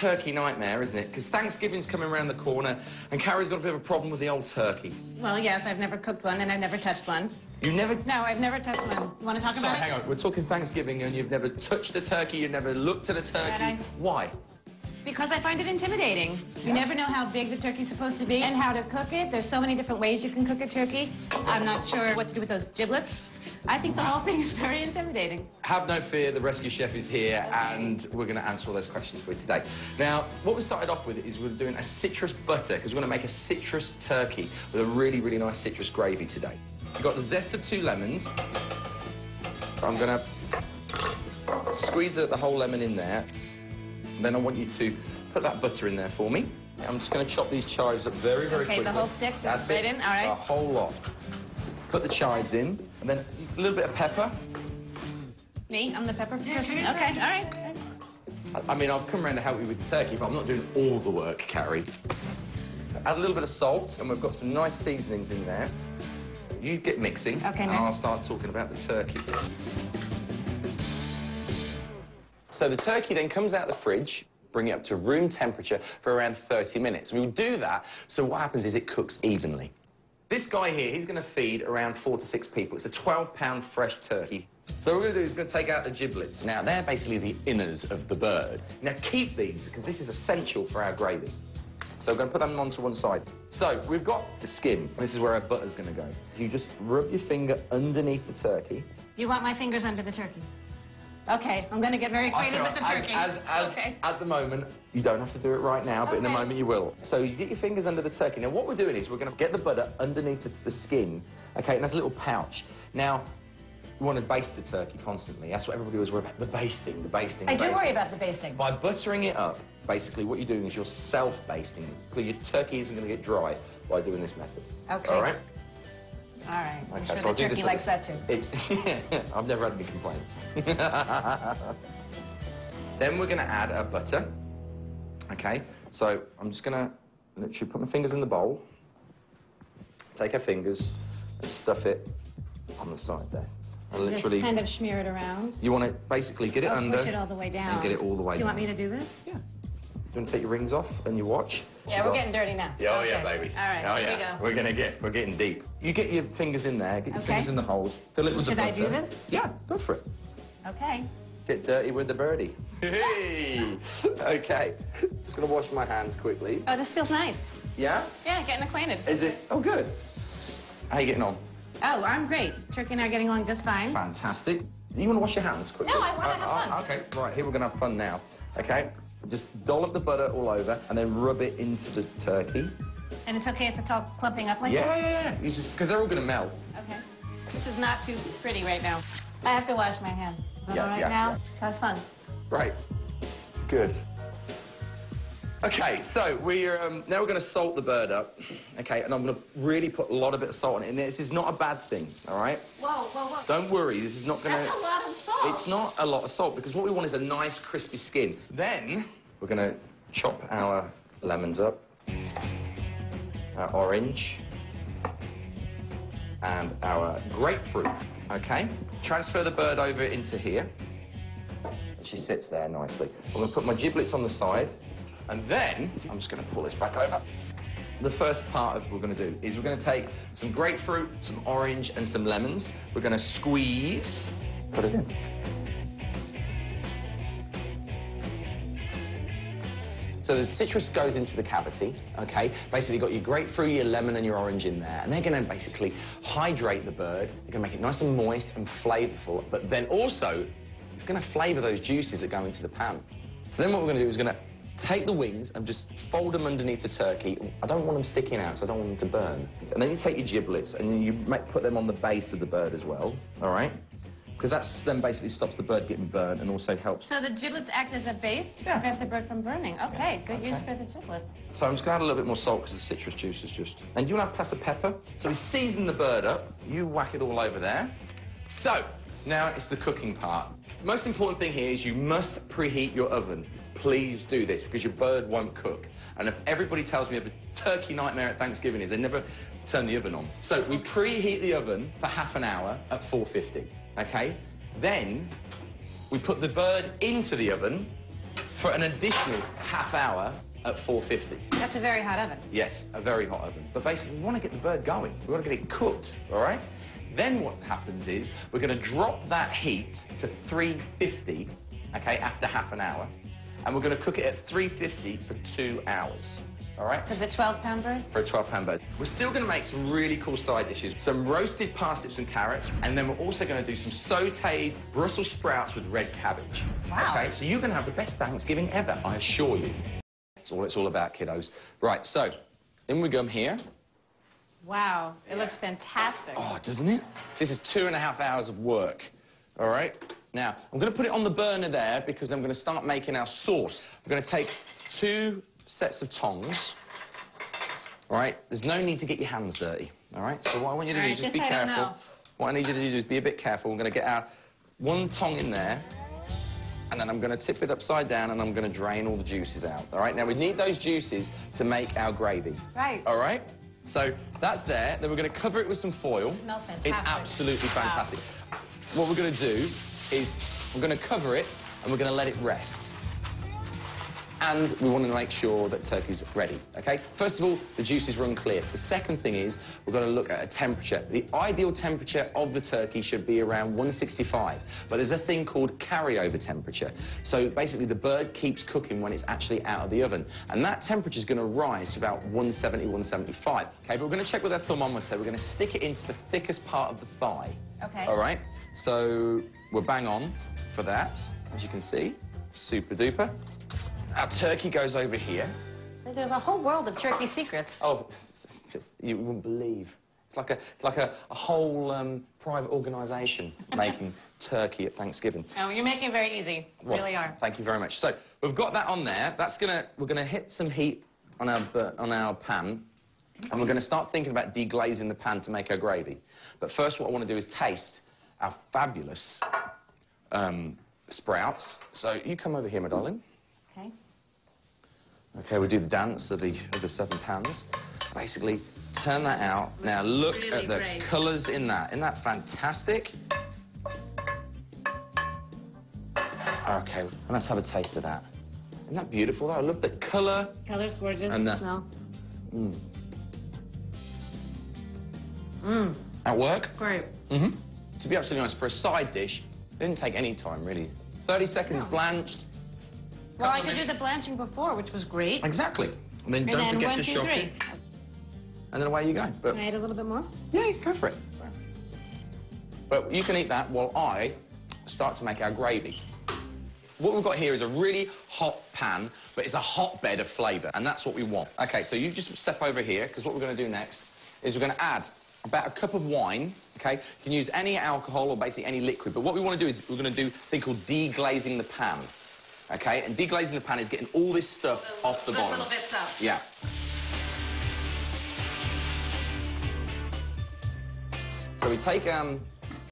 turkey nightmare, isn't it? Because Thanksgiving's coming around the corner, and Carrie's got a bit of a problem with the old turkey. Well, yes, I've never cooked one, and I've never touched one. You never... No, I've never touched one. You want to talk about it? Hang on. We're talking Thanksgiving, and you've never touched a turkey, you've never looked at a turkey. Why? Because I find it intimidating. You never know how big the turkey's supposed to be and how to cook it. There's so many different ways you can cook a turkey. I'm not sure what to do with those giblets. I think the whole thing is very intimidating. Have no fear, the rescue chef is here, and we're going to answer all those questions for you today. Now, what we started off with is we're doing a citrus butter, because we're going to make a citrus turkey with a really, really nice citrus gravy today. We've got the zest of 2 lemons. So I'm going to squeeze the whole lemon in there. And then I want you to put that butter in there for me. I'm just going to chop these chives up very, very quickly. Okay, the whole stick? That's right in? All right. A whole lot. Put the chives in, and then a little bit of pepper. Me? I'm the pepper person? Okay, all right. I mean, I've come around to help you with the turkey, but I'm not doing all the work, Carrie. Add a little bit of salt, and we've got some nice seasonings in there. You get mixing, and I'll start talking about the turkey. So the turkey then comes out of the fridge, bring it up to room temperature for around 30 minutes. We'll do that, so what happens is it cooks evenly. This guy here, he's going to feed around 4 to 6 people. It's a 12-pound fresh turkey. So what we're going to do is we're going to take out the giblets. Now, they're basically the inners of the bird. Now, keep these, because this is essential for our gravy. So we're going to put them onto one side. So we've got the skin. This is where our butter's going to go. You just rub your finger underneath the turkey. You want my fingers under the turkey? Okay, I'm going to get very acquainted with the turkey. At the moment, you don't have to do it right now, but in a moment you will. So you get your fingers under the turkey. Now, what we're doing is we're going to get the butter underneath the skin, okay, and that's a little pouch. Now, you want to baste the turkey constantly. That's what everybody was worried about, the basting. I do worry about the basting. By buttering it up, basically what you're doing is you're self-basting. Because your turkey isn't going to get dry by doing this method. Okay. All right? All right. I'm okay, sure the turkey likes that too. I've never had any complaints. Then we're going to add our butter. Okay, so I'm just going to literally put my fingers in the bowl, take our fingers and stuff it on the side there. And literally just kind of smear it around. You want to basically get it under. Push it all the way down. And get it all the way down. Do you want me to do this? Yeah. You want to take your rings off and your watch? Yeah, we're getting dirty now. Yeah, oh yeah, baby. All right, oh, here yeah. we go. We're getting deep. You get your fingers in there, get your fingers in the holes, fill it with the butter. Should I do this? Yeah, go for it. Okay. Get dirty with the birdie. Hey! Okay. Just gonna wash my hands quickly. Oh, this feels nice. Yeah? Yeah, getting acquainted. Is it? Oh, good. How are you getting on? Oh, I'm great. Turkey and I are getting along just fine. Fantastic. You want to wash your hands quickly? No, I want to have fun. Okay, right, here we're going to have fun now. Okay? Just dollop the butter all over and then rub it into the turkey. And it's okay if it's all clumping up like that? Yeah. Because they're all going to melt. Okay. This is not too pretty right now. I have to wash my hands. All right now? Have fun. Right. Good. Okay, so we're now we're going to salt the bird up, okay, and I'm going to really put a lot of salt on it. And this is not a bad thing, all right? Whoa. Don't worry, this is not going to... That's a lot of salt. It's not a lot of salt, because what we want is a nice, crispy skin. Then we're going to chop our lemons up, our orange, and our grapefruit, okay? Transfer the bird over into here. She sits there nicely. I'm going to put my giblets on the side. And then, I'm just going to pull this back over. The first part of what we're going to do is we're going to take some grapefruit, some orange, and some lemons. We're going to squeeze, put it in. So the citrus goes into the cavity, okay? Basically, you've got your grapefruit, your lemon, and your orange in there. And they're going to basically hydrate the bird. They're going to make it nice and moist and flavorful. But then also, it's going to flavor those juices that go into the pan. So then what we're going to do is we're going to take the wings and just fold them underneath the turkey. I don't want them sticking out, so I don't want them to burn. And then you take your giblets and you put them on the base of the bird as well, all right? Because that then basically stops the bird getting burnt and also helps. So the giblets act as a base to prevent the bird from burning. Okay, good use for the giblets. So I'm just going to add a little bit more salt because the citrus juice is just... And you want to have a pepper. So we season the bird up. You whack it all over there. So, now it's the cooking part. The most important thing here is you must preheat your oven. Please do this, because your bird won't cook. And if everybody tells me of a turkey nightmare at Thanksgiving is they never turn the oven on. So we preheat the oven for half an hour at 450, okay? Then we put the bird into the oven for an additional half hour at 450. That's a very hot oven. Yes, a very hot oven. But basically, we want to get the bird going. We want to get it cooked, all right? Then what happens is we're going to drop that heat to 350, okay, after half an hour. And we're going to cook it at 350 for 2 hours, all right? For the 12-pound bird? For a 12-pound bird. We're still going to make some really cool side dishes. Some roasted parsnips and carrots, and then we're also going to do some sautéed Brussels sprouts with red cabbage. Wow. Okay, so you're going to have the best Thanksgiving ever, I assure you. That's all it's all about, kiddos. Right, so, in we come here. Wow, it looks fantastic. Oh, doesn't it? This is 2.5 hours of work, all right? Now, I'm going to put it on the burner there because I'm going to start making our sauce. We're going to take 2 sets of tongs, all right? There's no need to get your hands dirty, all right? So what I want you to do is just be careful. What I need you to do is be a bit careful. We're going to get our 1 tong in there, and then I'm going to tip it upside down, and I'm going to drain all the juices out, all right? Now, we need those juices to make our gravy. Right. All right? So that's there. Then we're going to cover it with some foil. It smells fantastic. It's absolutely fantastic. Wow. What we're going to do is we're going to cover it, and we're going to let it rest. And we want to make sure that turkey's ready, okay? First of all, the juices run clear. The second thing is we're going to look at a temperature. The ideal temperature of the turkey should be around 165, but there's a thing called carryover temperature. So basically the bird keeps cooking when it's actually out of the oven, and that temperature is going to rise to about 170, 175. Okay, but we're going to check with our thermometer. We're going to stick it into the thickest part of the thigh. Okay. All right? So we're bang on for that, as you can see. Super duper. Our turkey goes over here. There's a whole world of turkey secrets. Oh, you wouldn't believe. It's like a whole private organisation making turkey at Thanksgiving. Oh, you're making it very easy. You really are. Thank you very much. So we've got that on there. We're gonna hit some heat on our pan, and we're gonna start thinking about deglazing the pan to make our gravy. But first, what I want to do is taste our fabulous sprouts. So you come over here, my darling. Okay. Okay, we do the dance of the 7 pans. Basically, turn that out. Now look at the colours in that. Isn't that fantastic? Okay, and let's have a taste of that. Isn't that beautiful? I love the colour. Colour's gorgeous. And the smell. At work? Great. To be absolutely honest, for a side dish, it didn't take any time, really. 30 seconds blanched. Well, I could do the blanching before, which was great. Exactly. And then don't forget to shock it. And then away you go. But can I add a little bit more? Yeah, go for it. But you can eat that while I start to make our gravy. What we've got here is a really hot pan, but it's a hotbed of flavour, and that's what we want. Okay, so you just step over here, because what we're going to do next is we're going to add about a cup of wine, okay? You can use any alcohol or basically any liquid, but what we want to do is we're going to do a thing called deglazing the pan. Okay, and deglazing the pan is getting all this stuff off the bottom. Little bits up. Yeah. So we take